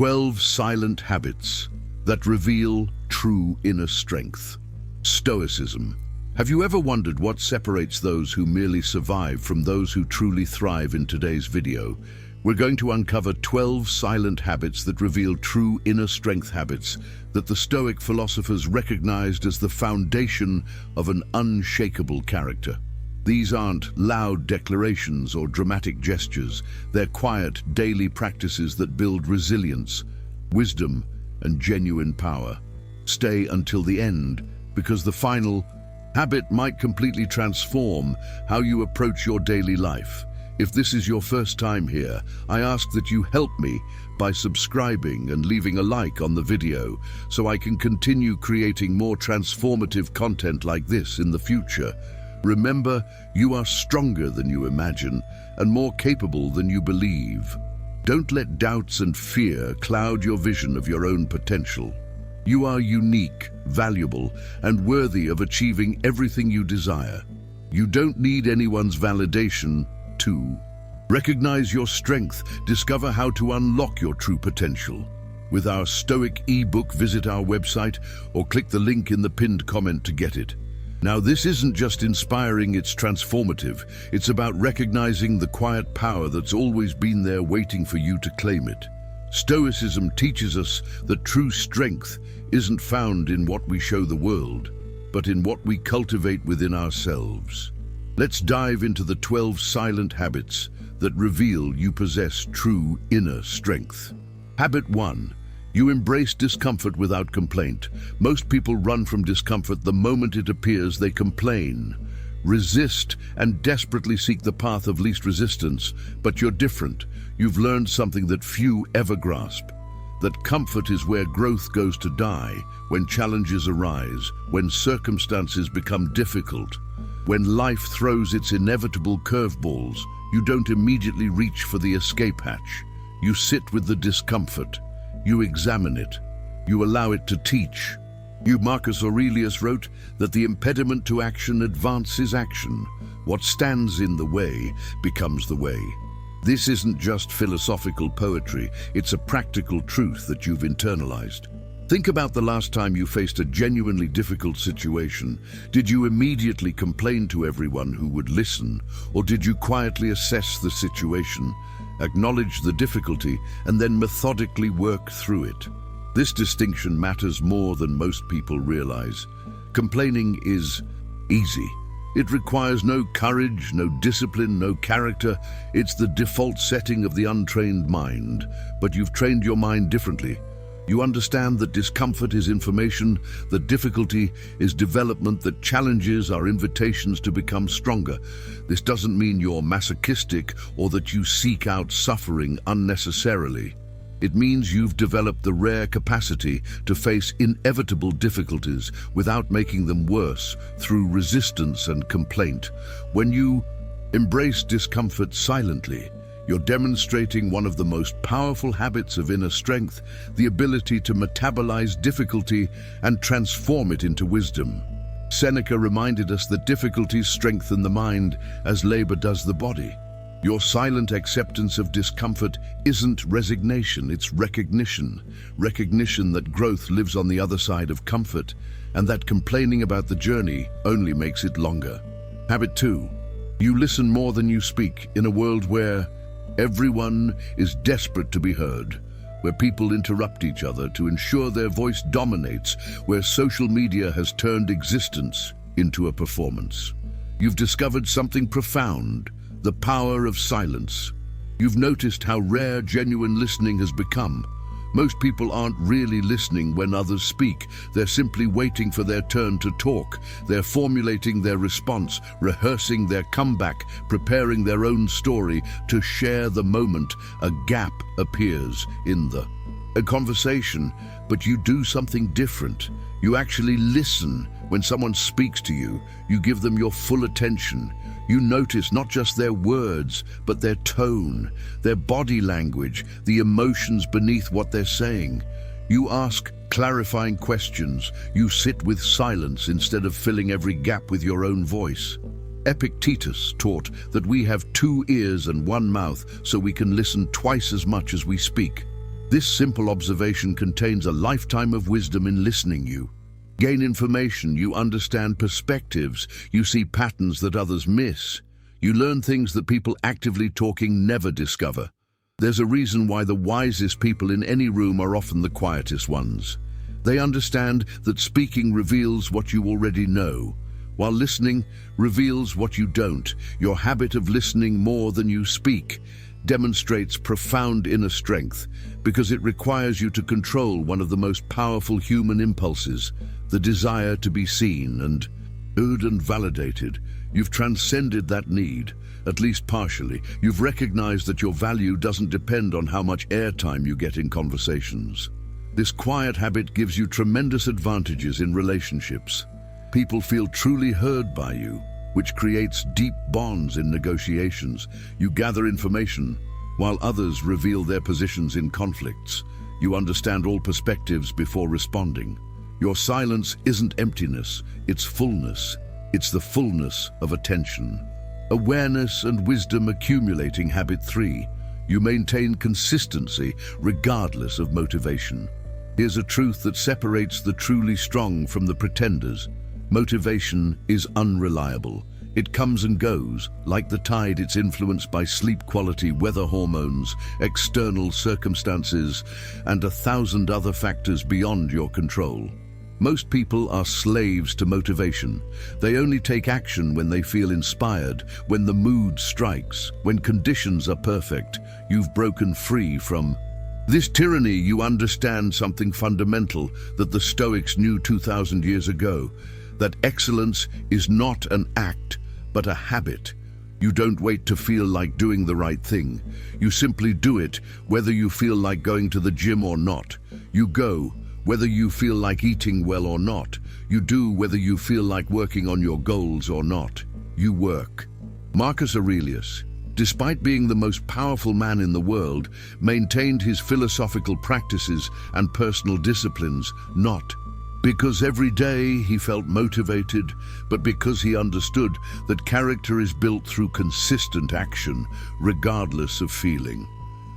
12 silent habits that reveal true inner strength. Stoicism. Have you ever wondered what separates those who merely survive from those who truly thrive? In today's video, we're going to uncover 12 silent habits that reveal true inner strength, habits that the Stoic philosophers recognized as the foundation of an unshakable character. These aren't loud declarations or dramatic gestures. They're quiet, daily practices that build resilience, wisdom, and genuine power. Stay until the end, because the final habit might completely transform how you approach your daily life. If this is your first time here, I ask that you help me by subscribing and leaving a like on the video so I can continue creating more transformative content like this in the future. Remember, you are stronger than you imagine and more capable than you believe. Don't let doubts and fear cloud your vision of your own potential. You are unique, valuable, and worthy of achieving everything you desire. You don't need anyone's validation to recognize your strength. Discover how to unlock your true potential. With our Stoic ebook, visit our website or click the link in the pinned comment to get it. Now, this isn't just inspiring, it's transformative. It's about recognizing the quiet power that's always been there waiting for you to claim it. Stoicism teaches us that true strength isn't found in what we show the world, but in what we cultivate within ourselves. Let's dive into the 12 silent habits that reveal you possess true inner strength. Habit 1. You embrace discomfort without complaint. Most people run from discomfort the moment it appears. They complain, resist, and desperately seek the path of least resistance. But you're different. You've learned something that few ever grasp. That comfort is where growth goes to die, when challenges arise, when circumstances become difficult. When life throws its inevitable curveballs, you don't immediately reach for the escape hatch. You sit with the discomfort. You examine it. You allow it to teach. Marcus Aurelius wrote that the impediment to action advances action. What stands in the way becomes the way. This isn't just philosophical poetry, it's a practical truth that you've internalized. Think about the last time you faced a genuinely difficult situation. Did you immediately complain to everyone who would listen, or did you quietly assess the situation, acknowledge the difficulty, and then methodically work through it? This distinction matters more than most people realize. Complaining is easy. It requires no courage, no discipline, no character. It's the default setting of the untrained mind. But you've trained your mind differently. You understand that discomfort is information, that difficulty is development, that challenges are invitations to become stronger. This doesn't mean you're masochistic or that you seek out suffering unnecessarily. It means you've developed the rare capacity to face inevitable difficulties without making them worse through resistance and complaint. When you embrace discomfort silently, you're demonstrating one of the most powerful habits of inner strength, the ability to metabolize difficulty and transform it into wisdom. Seneca reminded us that difficulties strengthen the mind as labor does the body. Your silent acceptance of discomfort isn't resignation, it's recognition. Recognition that growth lives on the other side of comfort, and that complaining about the journey only makes it longer. Habit 2. You listen more than you speak. In a world where everyone is desperate to be heard, where people interrupt each other to ensure their voice dominates, where social media has turned existence into a performance, you've discovered something profound: the power of silence. You've noticed how rare genuine listening has become. Most people aren't really listening when others speak. They're simply waiting for their turn to talk. They're formulating their response, rehearsing their comeback, preparing their own story to share the moment a gap appears in a conversation. But you do something different. You actually listen. When someone speaks to you, you give them your full attention. You notice not just their words, but their tone, their body language, the emotions beneath what they're saying. You ask clarifying questions. You sit with silence instead of filling every gap with your own voice. Epictetus taught that we have 2 ears and 1 mouth, so we can listen twice as much as we speak. This simple observation contains a lifetime of wisdom in listening. You gain information, you understand perspectives, you see patterns that others miss. You learn things that people actively talking never discover. There's a reason why the wisest people in any room are often the quietest ones. They understand that speaking reveals what you already know, while listening reveals what you don't. Your habit of listening more than you speak demonstrates profound inner strength because it requires you to control one of the most powerful human impulses, the desire to be seen and heard and validated. You've transcended that need, at least partially. You've recognized that your value doesn't depend on how much airtime you get in conversations. This quiet habit gives you tremendous advantages in relationships. People feel truly heard by you, which creates deep bonds in negotiations. You gather information, while others reveal their positions in conflicts. You understand all perspectives before responding. Your silence isn't emptiness, it's fullness. It's the fullness of attention. Awareness and wisdom accumulating. Habit 3. You maintain consistency regardless of motivation. Here's a truth that separates the truly strong from the pretenders. Motivation is unreliable. It comes and goes. Like the tide, it's influenced by sleep quality, weather hormones, external circumstances, and 1,000 other factors beyond your control. Most people are slaves to motivation. They only take action when they feel inspired, when the mood strikes, when conditions are perfect. You've broken free from this tyranny. You understand something fundamental that the Stoics knew 2,000 years ago, that excellence is not an act, but a habit. You don't wait to feel like doing the right thing. You simply do it, whether you feel like going to the gym or not. You go, whether you feel like eating well or not. You do, whether you feel like working on your goals or not. You work. Marcus Aurelius, despite being the most powerful man in the world, maintained his philosophical practices and personal disciplines, not because every day he felt motivated, but because he understood that character is built through consistent action, regardless of feeling.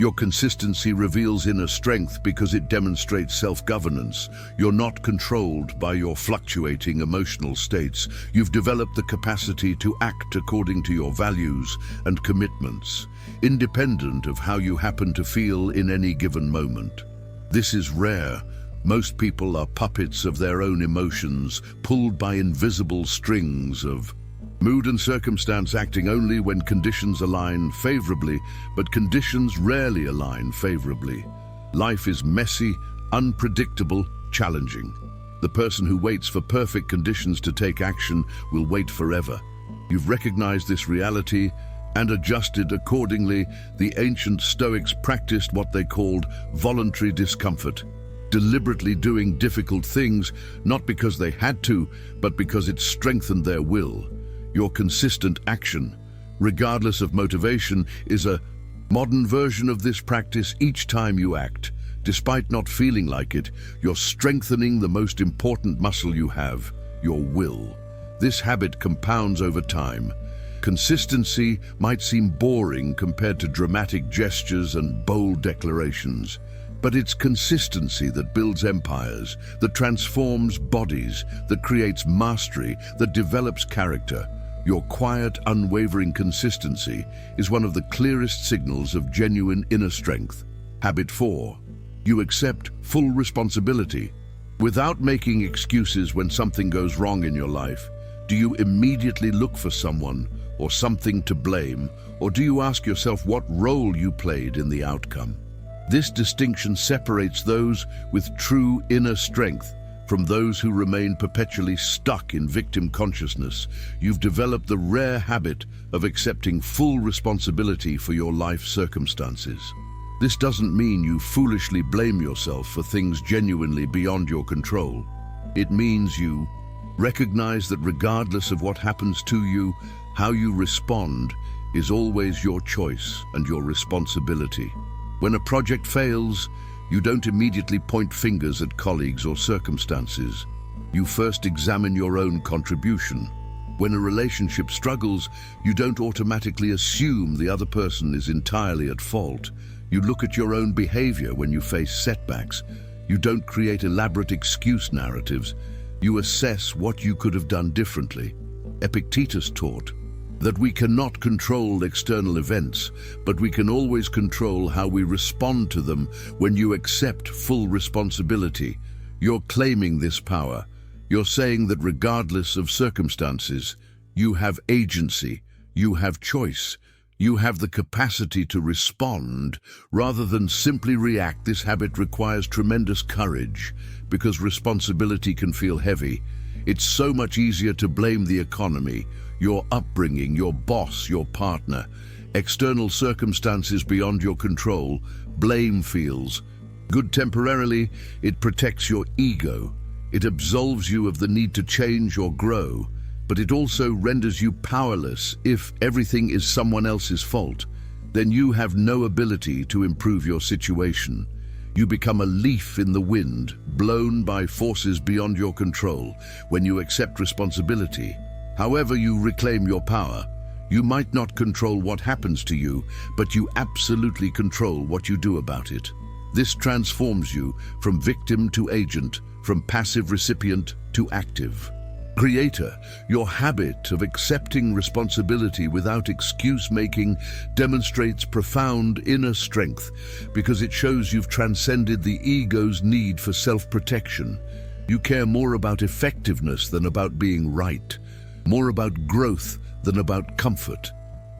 Your consistency reveals inner strength because it demonstrates self-governance. You're not controlled by your fluctuating emotional states. You've developed the capacity to act according to your values and commitments, independent of how you happen to feel in any given moment. This is rare. Most people are puppets of their own emotions, pulled by invisible strings of mood and circumstance, acting only when conditions align favorably, but conditions rarely align favorably. Life is messy, unpredictable, challenging. The person who waits for perfect conditions to take action will wait forever. You've recognized this reality and adjusted accordingly. The ancient Stoics practiced what they called voluntary discomfort, deliberately doing difficult things, not because they had to, but because it strengthened their will. Your consistent action, regardless of motivation, is a modern version of this practice. Each time you act, despite not feeling like it, you're strengthening the most important muscle you have, your will. This habit compounds over time. Consistency might seem boring compared to dramatic gestures and bold declarations, but it's consistency that builds empires, that transforms bodies, that creates mastery, that develops character. Your quiet, unwavering consistency is one of the clearest signals of genuine inner strength. Habit 4. You accept full responsibility. Without making excuses when something goes wrong in your life, do you immediately look for someone or something to blame, or do you ask yourself what role you played in the outcome? This distinction separates those with true inner strength from those who remain perpetually stuck in victim consciousness. You've developed the rare habit of accepting full responsibility for your life circumstances. This doesn't mean you foolishly blame yourself for things genuinely beyond your control. It means you recognize that regardless of what happens to you, how you respond is always your choice and your responsibility. When a project fails, you don't immediately point fingers at colleagues or circumstances. You first examine your own contribution. When a relationship struggles, you don't automatically assume the other person is entirely at fault. You look at your own behavior when you face setbacks. You don't create elaborate excuse narratives. You assess what you could have done differently. Epictetus taught that we cannot control external events, but we can always control how we respond to them. When you accept full responsibility, you're claiming this power. You're saying that regardless of circumstances, you have agency, you have choice, you have the capacity to respond rather than simply react. This habit requires tremendous courage because responsibility can feel heavy. It's so much easier to blame the economy, your upbringing, your boss, your partner, external circumstances beyond your control. Blame feels good temporarily. It protects your ego. It absolves you of the need to change or grow, but it also renders you powerless. If everything is someone else's fault, then you have no ability to improve your situation. You become a leaf in the wind, blown by forces beyond your control. When you accept responsibility, however, you reclaim your power. You might not control what happens to you, but you absolutely control what you do about it. This transforms you from victim to agent, from passive recipient to active creator. Your habit of accepting responsibility without excuse-making demonstrates profound inner strength because it shows you've transcended the ego's need for self-protection. You care more about effectiveness than about being right, more about growth than about comfort.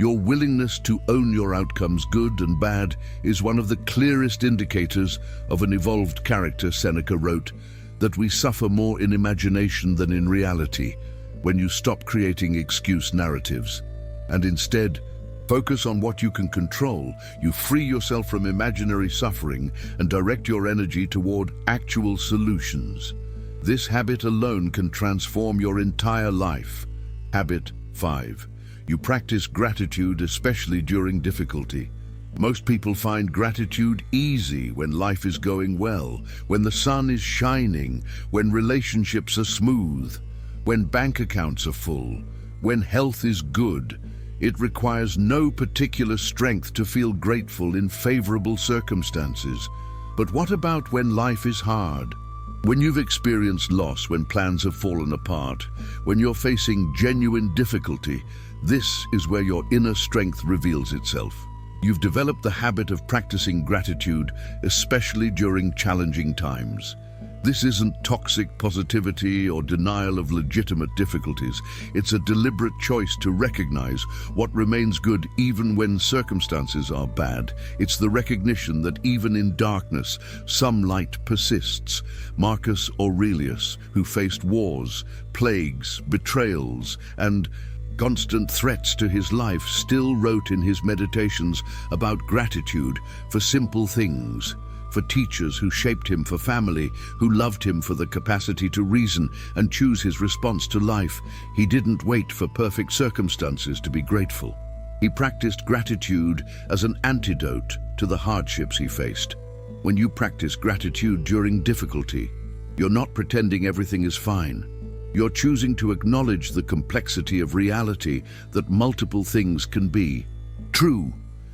Your willingness to own your outcomes, good and bad, is one of the clearest indicators of an evolved character. Seneca wrote that we suffer more in imagination than in reality. When you stop creating excuse narratives and instead focus on what you can control, you free yourself from imaginary suffering and direct your energy toward actual solutions. This habit alone can transform your entire life. Habit 5. You practice gratitude, especially during difficulty. Most people find gratitude easy when life is going well, when the sun is shining, when relationships are smooth, when bank accounts are full, when health is good. It requires no particular strength to feel grateful in favorable circumstances. But what about when life is hard? When you've experienced loss, when plans have fallen apart, when you're facing genuine difficulty, this is where your inner strength reveals itself. You've developed the habit of practicing gratitude, especially during challenging times. This isn't toxic positivity or denial of legitimate difficulties. It's a deliberate choice to recognize what remains good even when circumstances are bad. It's the recognition that even in darkness, some light persists. Marcus Aurelius, who faced wars, plagues, betrayals, and constant threats to his life, still wrote in his meditations about gratitude for simple things, for teachers who shaped him, for family who loved him, for the capacity to reason and choose his response to life. He didn't wait for perfect circumstances to be grateful. He practiced gratitude as an antidote to the hardships he faced. When you practice gratitude during difficulty, you're not pretending everything is fine. You're choosing to acknowledge the complexity of reality, that multiple things can be true.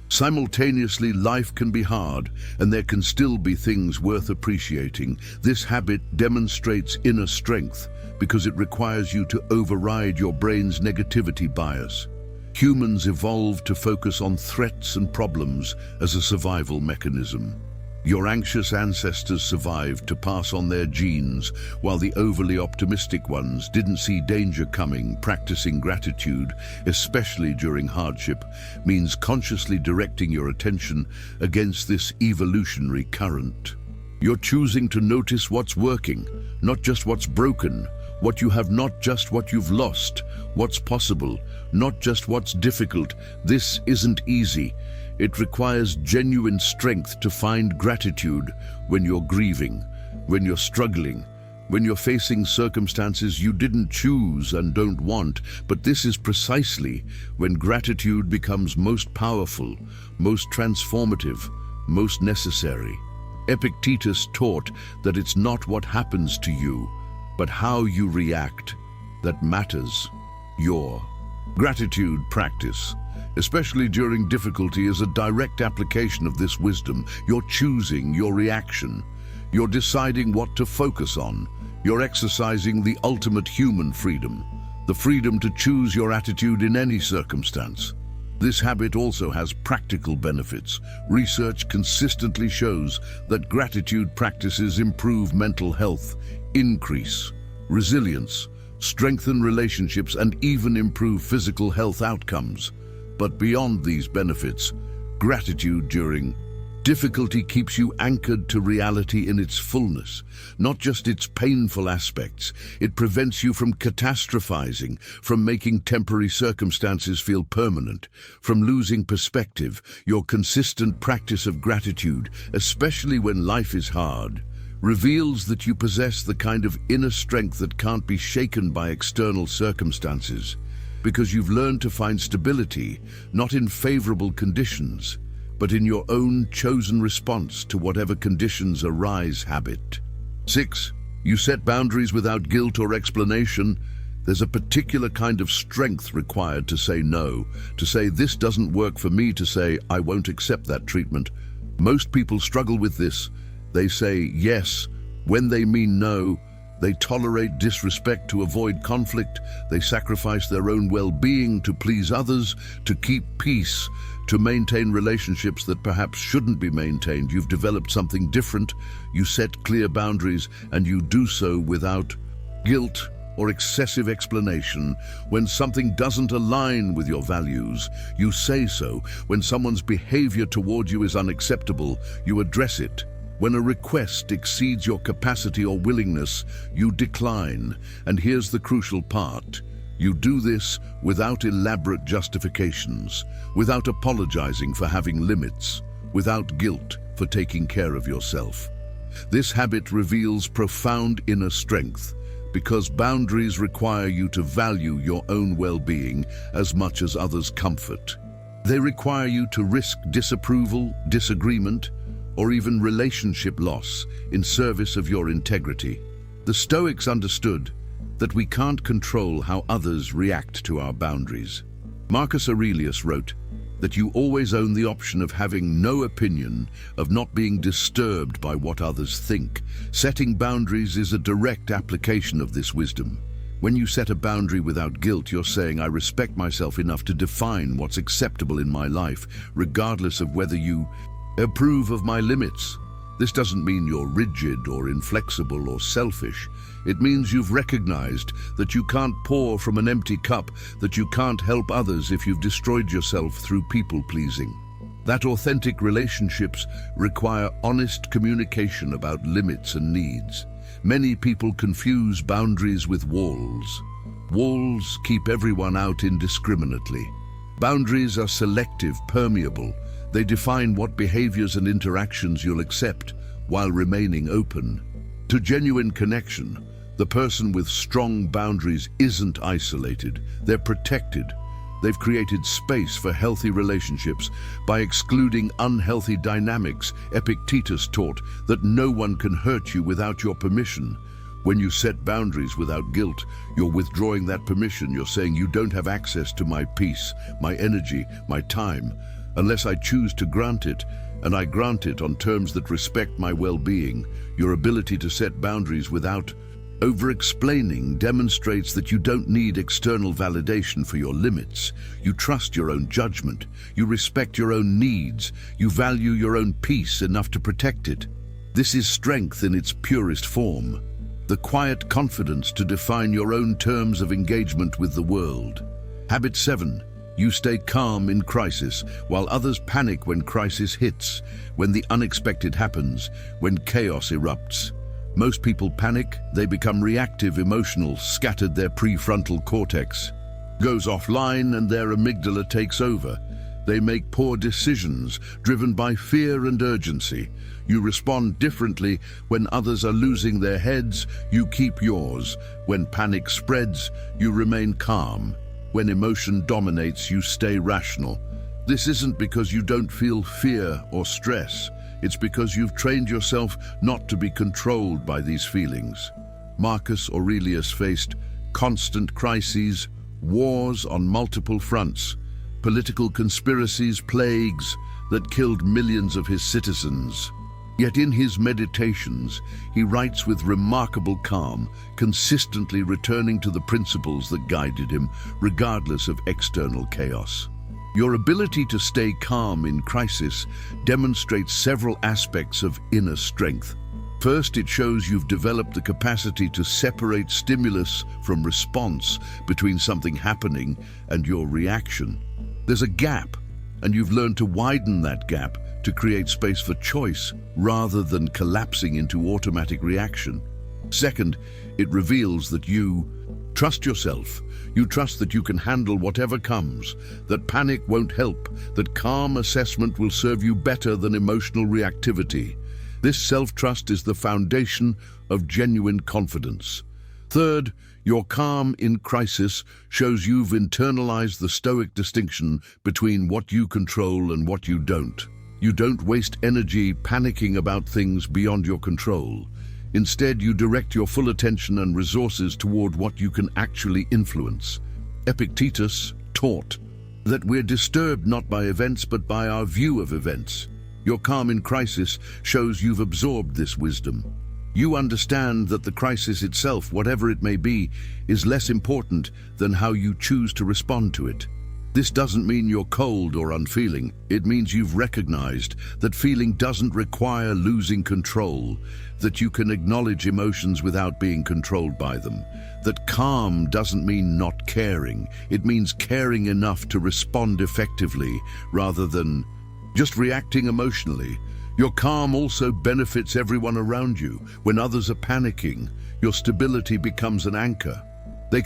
Simultaneously, life can be hard, and there can still be things worth appreciating. This habit demonstrates inner strength because it requires you to override your brain's negativity bias. Humans evolved to focus on threats and problems as a survival mechanism. Your anxious ancestors survived to pass on their genes, while the overly optimistic ones didn't see danger coming. Practicing gratitude, especially during hardship, means consciously directing your attention against this evolutionary current. You're choosing to notice what's working, not just what's broken, what you have, not just what you've lost, what's possible, not just what's difficult. This isn't easy. It requires genuine strength to find gratitude when you're grieving, when you're struggling, when you're facing circumstances you didn't choose and don't want. But this is precisely when gratitude becomes most powerful, most transformative, most necessary. Epictetus taught that it's not what happens to you, but how you react that matters. Your gratitude practice especially during difficulty, is a direct application of this wisdom. You're choosing your reaction. You're deciding what to focus on. You're exercising the ultimate human freedom, the freedom to choose your attitude in any circumstance. This habit also has practical benefits. Research consistently shows that gratitude practices improve mental health, increase resilience, strengthen relationships, and even improve physical health outcomes. But beyond these benefits, gratitude during difficulty keeps you anchored to reality in its fullness, not just its painful aspects. It prevents you from catastrophizing, from making temporary circumstances feel permanent, from losing perspective. Your consistent practice of gratitude, especially when life is hard, reveals that you possess the kind of inner strength that can't be shaken by external circumstances, because you've learned to find stability, not in favorable conditions, but in your own chosen response to whatever conditions arise. Habit 6. You set boundaries without guilt or explanation. There's a particular kind of strength required to say no, to say this doesn't work for me, to say I won't accept that treatment. Most people struggle with this. They say yes when they mean no. They tolerate disrespect to avoid conflict. They sacrifice their own well-being to please others, to keep peace, to maintain relationships that perhaps shouldn't be maintained. You've developed something different. You set clear boundaries, and you do so without guilt or excessive explanation. When something doesn't align with your values, you say so. When someone's behavior toward you is unacceptable, you address it. When a request exceeds your capacity or willingness, you decline. And here's the crucial part. You do this without elaborate justifications, without apologizing for having limits, without guilt for taking care of yourself. This habit reveals profound inner strength, because boundaries require you to value your own well-being as much as others' comfort. They require you to risk disapproval, disagreement, or even relationship loss in service of your integrity. The Stoics understood that we can't control how others react to our boundaries. Marcus Aurelius wrote that you always own the option of having no opinion, of not being disturbed by what others think. Setting boundaries is a direct application of this wisdom. When you set a boundary without guilt, you're saying, I respect myself enough to define what's acceptable in my life, regardless of whether you approve of my limits. This doesn't mean you're rigid or inflexible or selfish. It means you've recognized that you can't pour from an empty cup, that you can't help others if you've destroyed yourself through people-pleasing. That authentic relationships require honest communication about limits and needs. Many people confuse boundaries with walls. Walls keep everyone out indiscriminately. Boundaries are selective, permeable. They define what behaviors and interactions you'll accept while remaining open. To genuine connection, the person with strong boundaries isn't isolated. They're protected. They've created space for healthy relationships by excluding unhealthy dynamics. Epictetus taught that no one can hurt you without your permission. When you set boundaries without guilt, you're withdrawing that permission. You're saying you don't have access to my peace, my energy, my time, unless I choose to grant it, and I grant it on terms that respect my well-being. Your ability to set boundaries without over-explaining demonstrates that you don't need external validation for your limits. You trust your own judgment. You respect your own needs. You value your own peace enough to protect it. This is strength in its purest form. The quiet confidence to define your own terms of engagement with the world. Habit 7. You stay calm in crisis, while others panic when crisis hits, when the unexpected happens, when chaos erupts. Most people panic, they become reactive, emotional, scattered. Their prefrontal cortex goes offline and their amygdala takes over. They make poor decisions, driven by fear and urgency. You respond differently when others are losing their heads, you keep yours. When panic spreads, you remain calm. When emotion dominates, you stay rational. This isn't because you don't feel fear or stress. It's because you've trained yourself not to be controlled by these feelings. Marcus Aurelius faced constant crises, wars on multiple fronts, political conspiracies, plagues that killed millions of his citizens. Yet in his meditations, he writes with remarkable calm, consistently returning to the principles that guided him, regardless of external chaos. Your ability to stay calm in crisis demonstrates several aspects of inner strength. First, it shows you've developed the capacity to separate stimulus from response, between something happening and your reaction. There's a gap, and you've learned to widen that gap to create space for choice rather than collapsing into automatic reaction. Second, it reveals that you trust yourself. You trust that you can handle whatever comes, that panic won't help, that calm assessment will serve you better than emotional reactivity. This self-trust is the foundation of genuine confidence. Third, your calm in crisis shows you've internalized the Stoic distinction between what you control and what you don't. You don't waste energy panicking about things beyond your control. Instead, you direct your full attention and resources toward what you can actually influence. Epictetus taught that we're disturbed not by events but by our view of events. Your calm in crisis shows you've absorbed this wisdom. You understand that the crisis itself, whatever it may be, is less important than how you choose to respond to it. This doesn't mean you're cold or unfeeling. It means you've recognized that feeling doesn't require losing control, that you can acknowledge emotions without being controlled by them, that calm doesn't mean not caring. It means caring enough to respond effectively rather than just reacting emotionally. Your calm also benefits everyone around you. When others are panicking, your stability becomes an anchor. They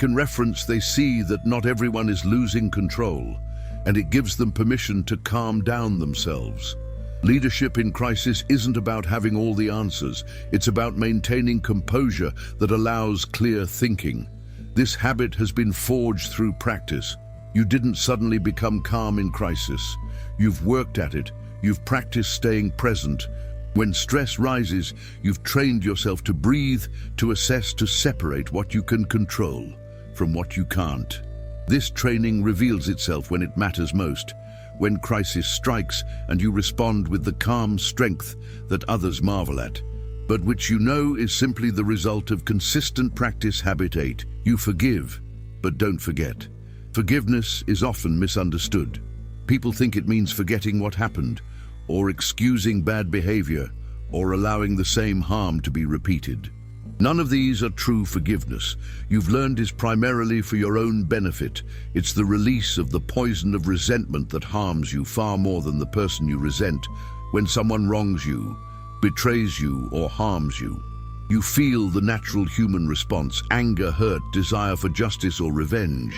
see that not everyone is losing control, and it gives them permission to calm down themselves. Leadership in crisis isn't about having all the answers. It's about maintaining composure that allows clear thinking. This habit has been forged through practice. You didn't suddenly become calm in crisis. You've worked at it. You've practiced staying present. When stress rises, you've trained yourself to breathe, to assess, to separate what you can control from what you can't. This training reveals itself when it matters most, when crisis strikes and you respond with the calm strength that others marvel at, but which you know is simply the result of consistent practice. Habit 8. You forgive, but don't forget. Forgiveness is often misunderstood. People think it means forgetting what happened, or excusing bad behavior, or allowing the same harm to be repeated. None of these are true forgiveness. You've learned is primarily for your own benefit. It's the release of the poison of resentment that harms you far more than the person you resent. When someone wrongs you, betrays you, or harms you, you feel the natural human response: anger, hurt, desire for justice or revenge.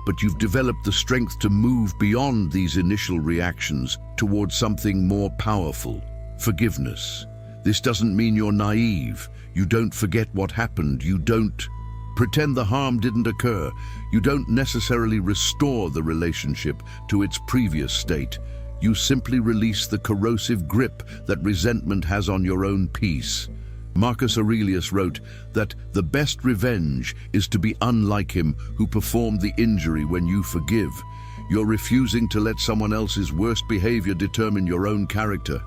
But you've developed the strength to move beyond these initial reactions towards something more powerful: forgiveness. This doesn't mean you're naive. You don't forget what happened. You don't pretend the harm didn't occur. You don't necessarily restore the relationship to its previous state. You simply release the corrosive grip that resentment has on your own peace. Marcus Aurelius wrote that the best revenge is to be unlike him who performed the injury. When you forgive, you're refusing to let someone else's worst behavior determine your own character.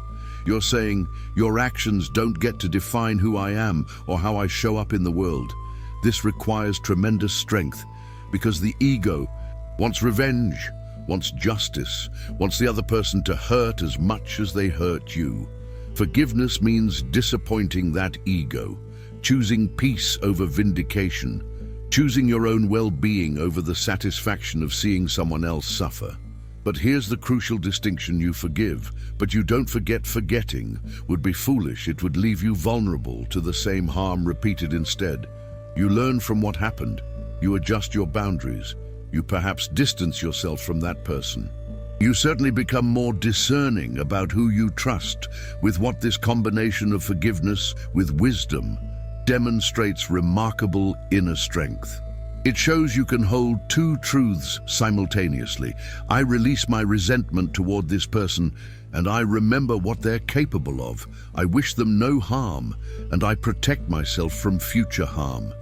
You're saying, your actions don't get to define who I am or how I show up in the world. This requires tremendous strength, because the ego wants revenge, wants justice, wants the other person to hurt as much as they hurt you. Forgiveness means disappointing that ego, choosing peace over vindication, choosing your own well-being over the satisfaction of seeing someone else suffer. But here's the crucial distinction: you forgive, but you don't forget. Forgetting would be foolish. It would leave you vulnerable to the same harm repeated instead. You learn from what happened. You adjust your boundaries. You perhaps distance yourself from that person. You certainly become more discerning about who you trust. With what this combination of forgiveness with wisdom demonstrates remarkable inner strength. It shows you can hold two truths simultaneously. I release my resentment toward this person, and I remember what they're capable of. I wish them no harm, and I protect myself from future harm.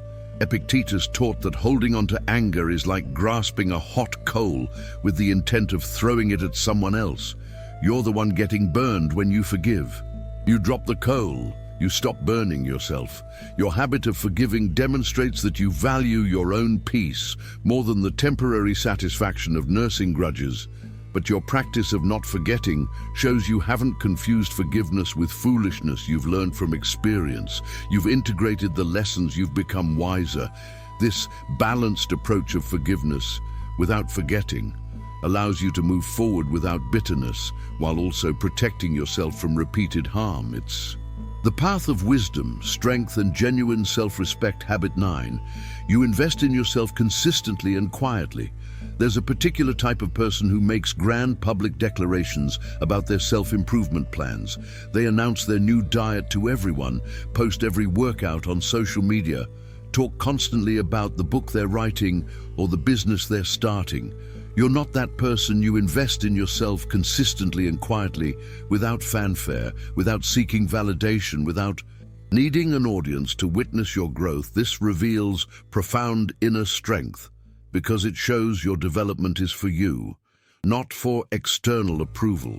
Epictetus taught that holding on to anger is like grasping a hot coal with the intent of throwing it at someone else. You're the one getting burned when you forgive. You drop the coal, you stop burning yourself. Your habit of forgiving demonstrates that you value your own peace more than the temporary satisfaction of nursing grudges. But your practice of not forgetting shows you haven't confused forgiveness with foolishness you've learned from experience. You've integrated the lessons, you've become wiser. This balanced approach of forgiveness, without forgetting, allows you to move forward without bitterness, while also protecting yourself from repeated harm. It's the path of wisdom, strength, and genuine self-respect. Habit 9. You invest in yourself consistently and quietly. There's a particular type of person who makes grand public declarations about their self-improvement plans. They announce their new diet to everyone, post every workout on social media, talk constantly about the book they're writing or the business they're starting. You're not that person. You invest in yourself consistently and quietly, without fanfare, without seeking validation, without needing an audience to witness your growth. This reveals profound inner strength, because it shows your development is for you, not for external approval.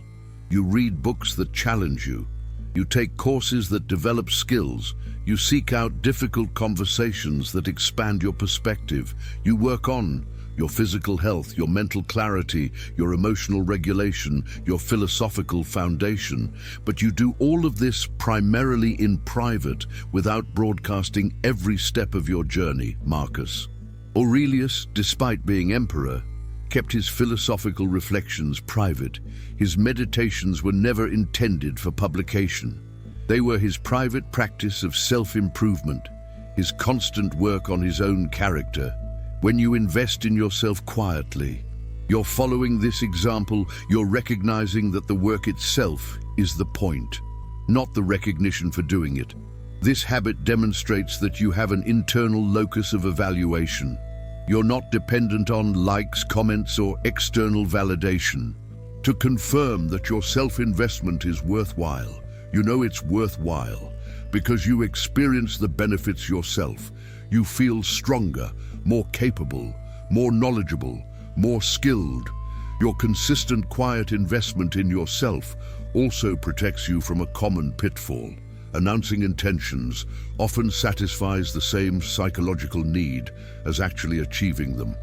You read books that challenge you. You take courses that develop skills. You seek out difficult conversations that expand your perspective. You work on your physical health, your mental clarity, your emotional regulation, your philosophical foundation. But you do all of this primarily in private, without broadcasting every step of your journey. Marcus Aurelius, despite being emperor, kept his philosophical reflections private. His meditations were never intended for publication. They were his private practice of self-improvement, his constant work on his own character. When you invest in yourself quietly, you're following this example. You're recognizing that the work itself is the point, not the recognition for doing it. This habit demonstrates that you have an internal locus of evaluation. You're not dependent on likes, comments, or external validation to confirm that your self-investment is worthwhile. You know it's worthwhile because you experience the benefits yourself. You feel stronger, more capable, more knowledgeable, more skilled. Your consistent, quiet investment in yourself also protects you from a common pitfall. Announcing intentions often satisfies the same psychological need as actually achieving them.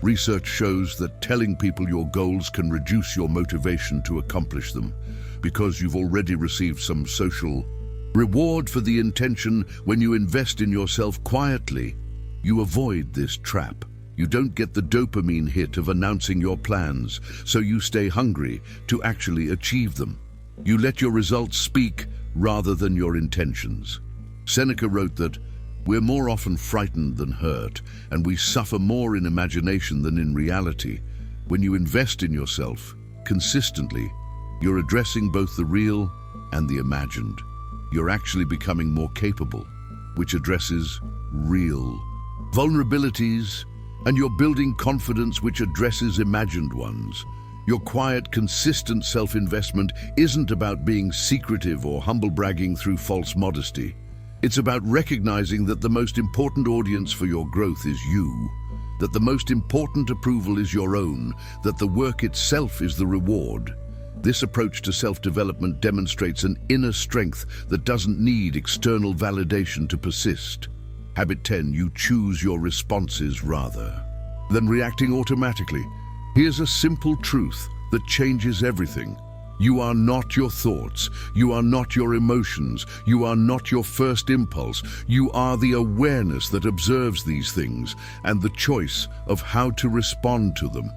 Research shows that telling people your goals can reduce your motivation to accomplish them, because you've already received some social reward for the intention. When you invest in yourself quietly, you avoid this trap. You don't get the dopamine hit of announcing your plans, so you stay hungry to actually achieve them. You let your results speak rather than your intentions. Seneca wrote that we're more often frightened than hurt, and we suffer more in imagination than in reality. When you invest in yourself consistently, you're addressing both the real and the imagined. You're actually becoming more capable, which addresses real vulnerabilities, and you're building confidence, which addresses imagined ones. Your quiet, consistent self-investment isn't about being secretive or humble bragging through false modesty. It's about recognizing that the most important audience for your growth is you, that the most important approval is your own, that the work itself is the reward. This approach to self-development demonstrates an inner strength that doesn't need external validation to persist. Habit 10. You choose your responses rather than reacting automatically. Here's a simple truth that changes everything. You are not your thoughts. You are not your emotions. You are not your first impulse. You are the awareness that observes these things and the choice of how to respond to them.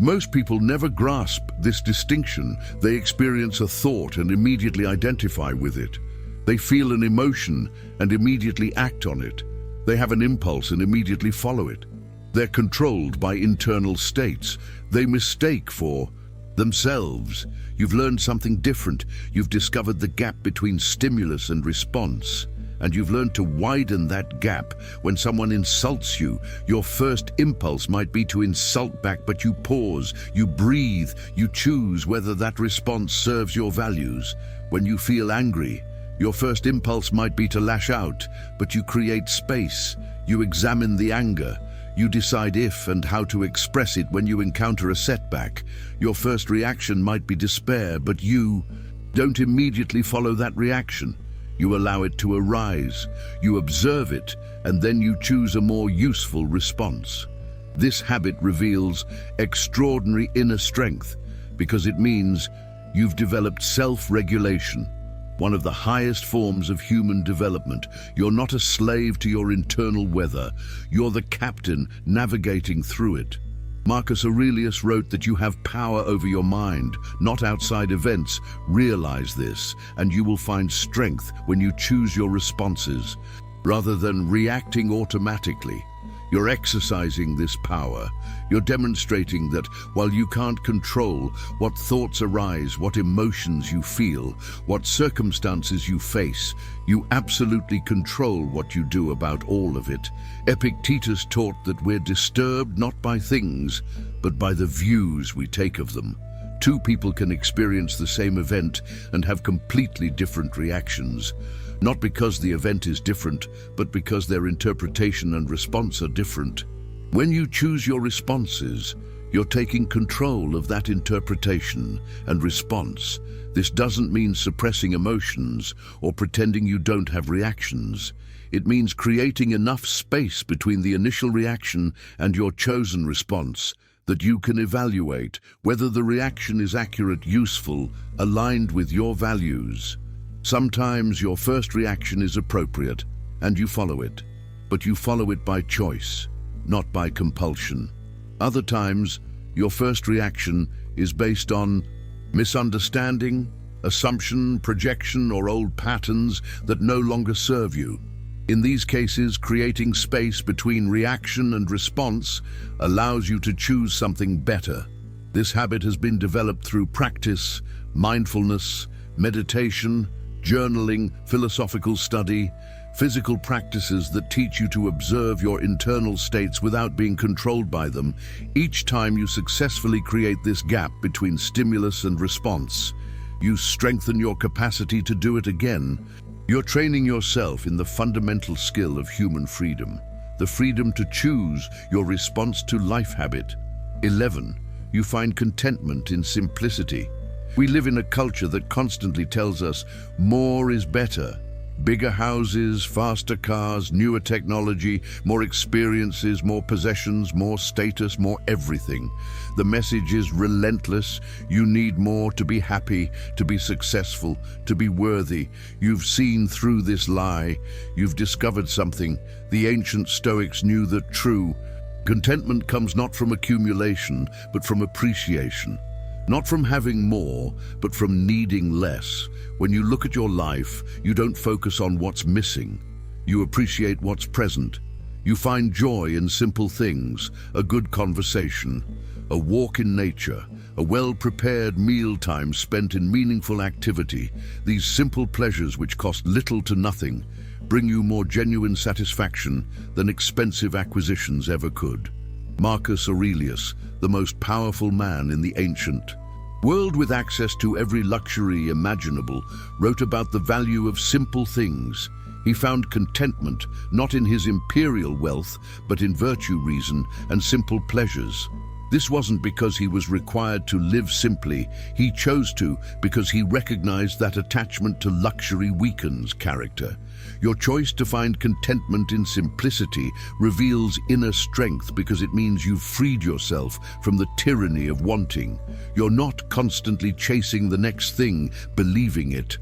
Most people never grasp this distinction. They experience a thought and immediately identify with it. They feel an emotion and immediately act on it. They have an impulse and immediately follow it. They're controlled by internal states they mistake for themselves. You've learned something different. You've discovered the gap between stimulus and response, and you've learned to widen that gap. When someone insults you, your first impulse might be to insult back, but you pause, you breathe, you choose whether that response serves your values. When you feel angry, your first impulse might be to lash out, but you create space. You examine the anger. You decide if and how to express it when you encounter a setback. Your first reaction might be despair, but you don't immediately follow that reaction. You allow it to arise, you observe it, and then you choose a more useful response. This habit reveals extraordinary inner strength because it means you've developed self-regulation, one of the highest forms of human development. You're not a slave to your internal weather. You're the captain navigating through it. Marcus Aurelius wrote that you have power over your mind, not outside events. Realize this, and you will find strength when you choose your responses, rather than reacting automatically. You're exercising this power. You're demonstrating that while you can't control what thoughts arise, what emotions you feel, what circumstances you face, you absolutely control what you do about all of it. Epictetus taught that we're disturbed not by things, but by the views we take of them. Two people can experience the same event and have completely different reactions. Not because the event is different, but because their interpretation and response are different. When you choose your responses, you're taking control of that interpretation and response. This doesn't mean suppressing emotions or pretending you don't have reactions. It means creating enough space between the initial reaction and your chosen response that you can evaluate whether the reaction is accurate, useful, aligned with your values. Sometimes your first reaction is appropriate, and you follow it, but you follow it by choice, not by compulsion. Other times, your first reaction is based on misunderstanding, assumption, projection, or old patterns that no longer serve you. In these cases, creating space between reaction and response allows you to choose something better. This habit has been developed through practice, mindfulness, meditation, journaling, philosophical study, physical practices that teach you to observe your internal states without being controlled by them. Each time you successfully create this gap between stimulus and response, you strengthen your capacity to do it again. You're training yourself in the fundamental skill of human freedom, the freedom to choose your response to life habit. 11. You find contentment in simplicity. We live in a culture that constantly tells us more is better. Bigger houses, faster cars, newer technology, more experiences, more possessions, more status, more everything. The message is relentless. You need more to be happy, to be successful, to be worthy. You've seen through this lie. You've discovered something. The ancient Stoics knew that true contentment comes not from accumulation, but from appreciation. Not from having more, but from needing less. When you look at your life, you don't focus on what's missing. You appreciate what's present. You find joy in simple things, a good conversation, a walk in nature, a well-prepared mealtime spent in meaningful activity. These simple pleasures, which cost little to nothing, bring you more genuine satisfaction than expensive acquisitions ever could. Marcus Aurelius, the most powerful man in the ancient world with access to every luxury imaginable, wrote about the value of simple things. He found contentment not in his imperial wealth, but in virtue, reason, and simple pleasures. This wasn't because he was required to live simply. He chose to because he recognized that attachment to luxury weakens character. Your choice to find contentment in simplicity reveals inner strength because it means you've freed yourself from the tyranny of wanting. You're not constantly chasing the next thing, believing it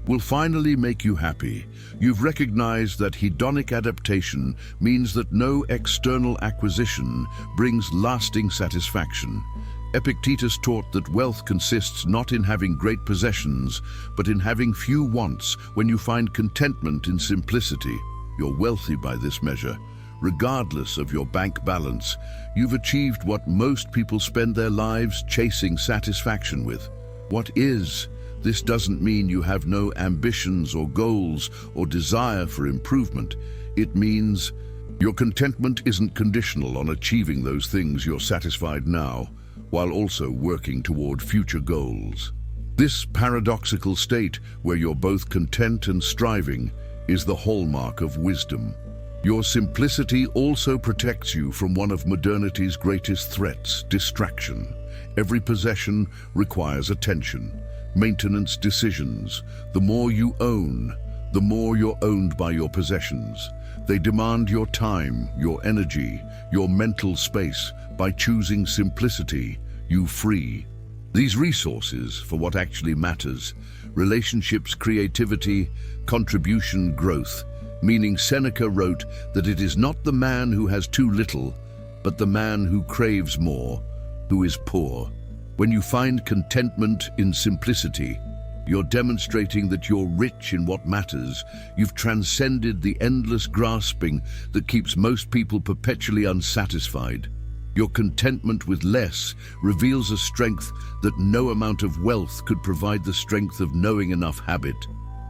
will finally make you happy. You've recognized that hedonic adaptation means that no external acquisition brings lasting satisfaction. Epictetus taught that wealth consists not in having great possessions, but in having few wants. When you find contentment in simplicity, you're wealthy by this measure. Regardless of your bank balance, you've achieved what most people spend their lives chasing satisfaction with. What is? This doesn't mean you have no ambitions or goals or desire for improvement. It means your contentment isn't conditional on achieving those things. You're satisfied now, while also working toward future goals. This paradoxical state, where you're both content and striving, is the hallmark of wisdom. Your simplicity also protects you from one of modernity's greatest threats, distraction. Every possession requires attention, maintenance, decisions. The more you own, the more you're owned by your possessions. They demand your time, your energy, your mental space. By choosing simplicity, you free these resources for what actually matters: relationships, creativity, contribution, growth. Meaning, Seneca wrote that it is not the man who has too little, but the man who craves more, who is poor. When you find contentment in simplicity, you're demonstrating that you're rich in what matters. You've transcended the endless grasping that keeps most people perpetually unsatisfied. Your contentment with less reveals a strength that no amount of wealth could provide, the strength of knowing enough habit.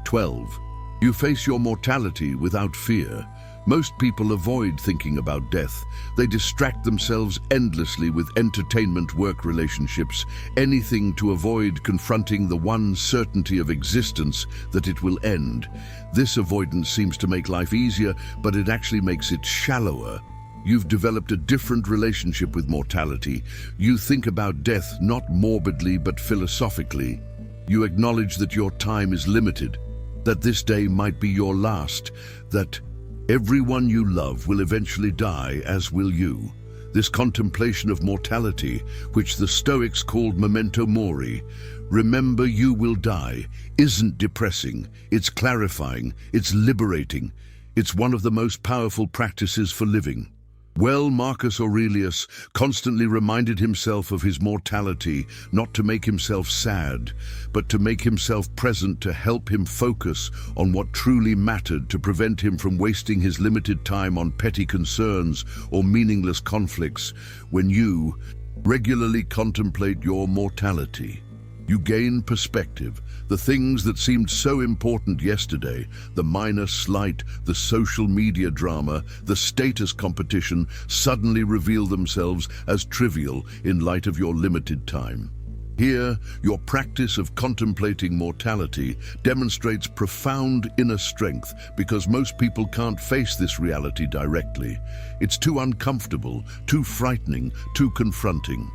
12. You face your mortality without fear. Most people avoid thinking about death. They distract themselves endlessly with entertainment, work, relationships, anything to avoid confronting the one certainty of existence, that it will end. This avoidance seems to make life easier, but it actually makes it shallower. You've developed a different relationship with mortality. You think about death not morbidly but philosophically. You acknowledge that your time is limited, that this day might be your last, that everyone you love will eventually die, as will you. This contemplation of mortality, which the Stoics called memento mori, remember you will die, isn't depressing. It's clarifying, it's liberating. It's one of the most powerful practices for living. Well, Marcus Aurelius constantly reminded himself of his mortality, not to make himself sad, but to make himself present, to help him focus on what truly mattered, to prevent him from wasting his limited time on petty concerns or meaningless conflicts. When you regularly contemplate your mortality, you gain perspective. The things that seemed so important yesterday, the minor slight, the social media drama, the status competition, suddenly reveal themselves as trivial in light of your limited time. Here, your practice of contemplating mortality demonstrates profound inner strength, because most people can't face this reality directly. It's too uncomfortable, too frightening, too confronting.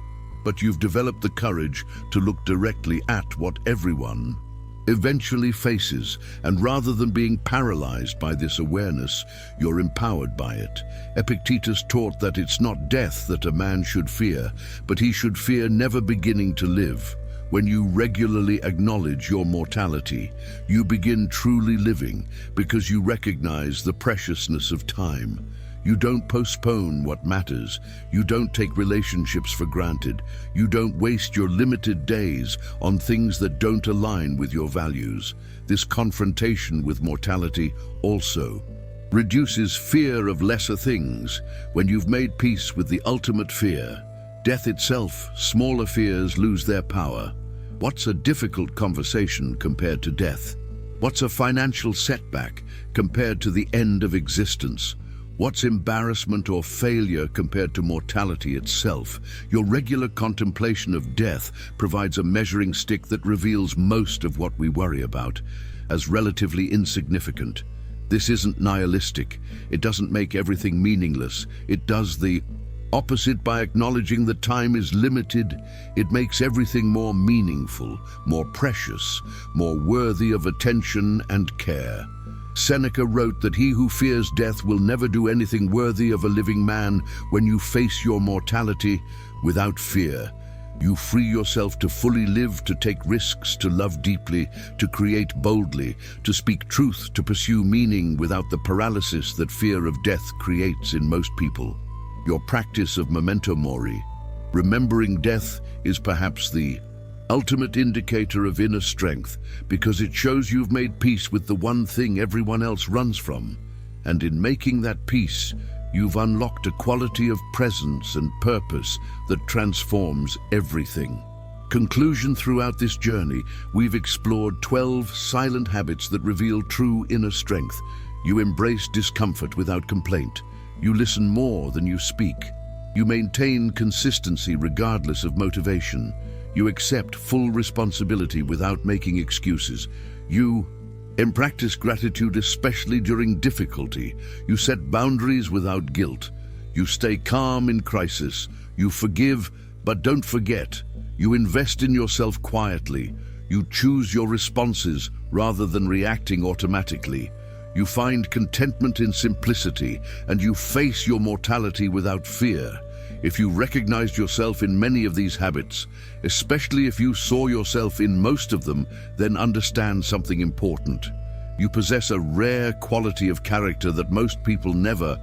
But you've developed the courage to look directly at what everyone eventually faces, and rather than being paralyzed by this awareness, you're empowered by it. Epictetus taught that it's not death that a man should fear, but he should fear never beginning to live. When you regularly acknowledge your mortality, you begin truly living, because you recognize the preciousness of time. You don't postpone what matters. You don't take relationships for granted. You don't waste your limited days on things that don't align with your values. This confrontation with mortality also reduces fear of lesser things. When you've made peace with the ultimate fear, death itself, smaller fears lose their power. What's a difficult conversation compared to death? What's a financial setback compared to the end of existence? What's embarrassment or failure compared to mortality itself? Your regular contemplation of death provides a measuring stick that reveals most of what we worry about as relatively insignificant. This isn't nihilistic. It doesn't make everything meaningless. It does the opposite. By acknowledging that time is limited, it makes everything more meaningful, more precious, more worthy of attention and care. Seneca wrote that he who fears death will never do anything worthy of a living man. When you face your mortality without fear, you free yourself to fully live, to take risks, to love deeply, to create boldly, to speak truth, to pursue meaning without the paralysis that fear of death creates in most people. Your practice of memento mori, remembering death, is perhaps the ultimate indicator of inner strength, because it shows you've made peace with the one thing everyone else runs from. And in making that peace, you've unlocked a quality of presence and purpose that transforms everything. Conclusion: throughout this journey, we've explored 12 silent habits that reveal true inner strength. You embrace discomfort without complaint. You listen more than you speak. You maintain consistency regardless of motivation. You accept full responsibility without making excuses. You Practice gratitude, especially during difficulty. You set boundaries without guilt. You stay calm in crisis. You forgive, but don't forget. You invest in yourself quietly. You choose your responses rather than reacting automatically. You find contentment in simplicity, and you face your mortality without fear. If you recognized yourself in many of these habits, especially if you saw yourself in most of them, then understand something important. You possess a rare quality of character that most people never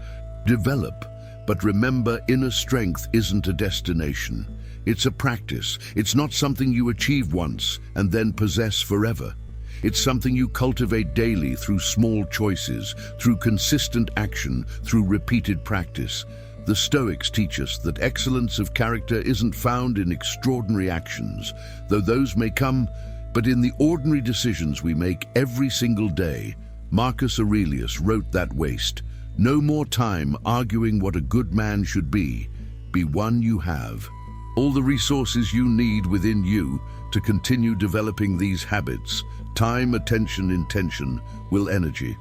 develop. But remember, inner strength isn't a destination. It's a practice. It's not something you achieve once and then possess forever. It's something you cultivate daily through small choices, through consistent action, through repeated practice. The Stoics teach us that excellence of character isn't found in extraordinary actions, though those may come, but in the ordinary decisions we make every single day. Marcus Aurelius wrote that waste. No more time arguing what a good man should be. Be one you have. All the resources you need within you to continue developing these habits: time, attention, intention, will, energy.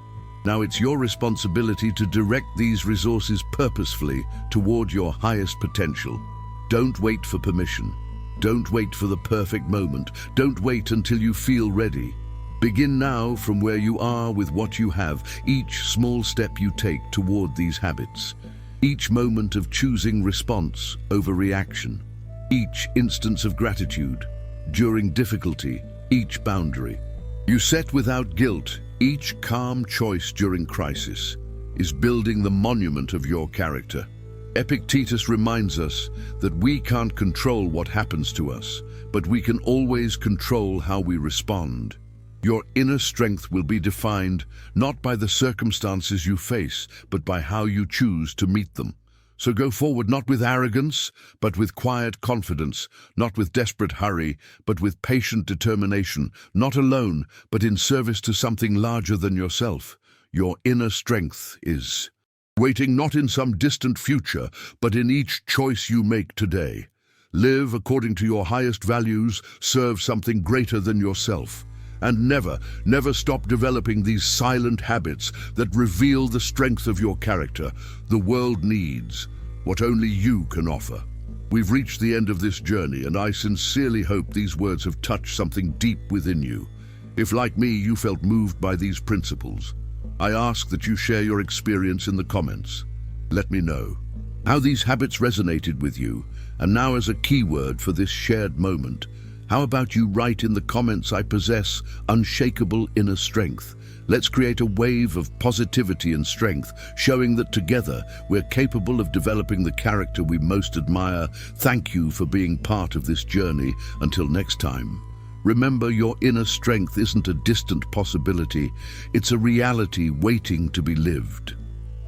Now it's your responsibility to direct these resources purposefully toward your highest potential. Don't wait for permission. Don't wait for the perfect moment. Don't wait until you feel ready. Begin now from where you are with what you have, each small step you take toward these habits. Each moment of choosing response over reaction. Each instance of gratitude. During difficulty, each boundary you set without guilt. Each calm choice during crisis is building the monument of your character. Epictetus reminds us that we can't control what happens to us, but we can always control how we respond. Your inner strength will be defined not by the circumstances you face, but by how you choose to meet them. So go forward not with arrogance, but with quiet confidence, not with desperate hurry, but with patient determination, not alone, but in service to something larger than yourself. Your inner strength is waiting not in some distant future, but in each choice you make today. Live according to your highest values, serve something greater than yourself. And never, never stop developing these silent habits that reveal the strength of your character. The world needs what only you can offer. We've reached the end of this journey, and I sincerely hope these words have touched something deep within you. If, like me, you felt moved by these principles, I ask that you share your experience in the comments. Let me know how these habits resonated with you. And now, as a keyword for this shared moment, how about you write in the comments, "I possess unshakable inner strength." Let's create a wave of positivity and strength, showing that together we're capable of developing the character we most admire. Thank you for being part of this journey. Until next time, remember, your inner strength isn't a distant possibility. It's a reality waiting to be lived.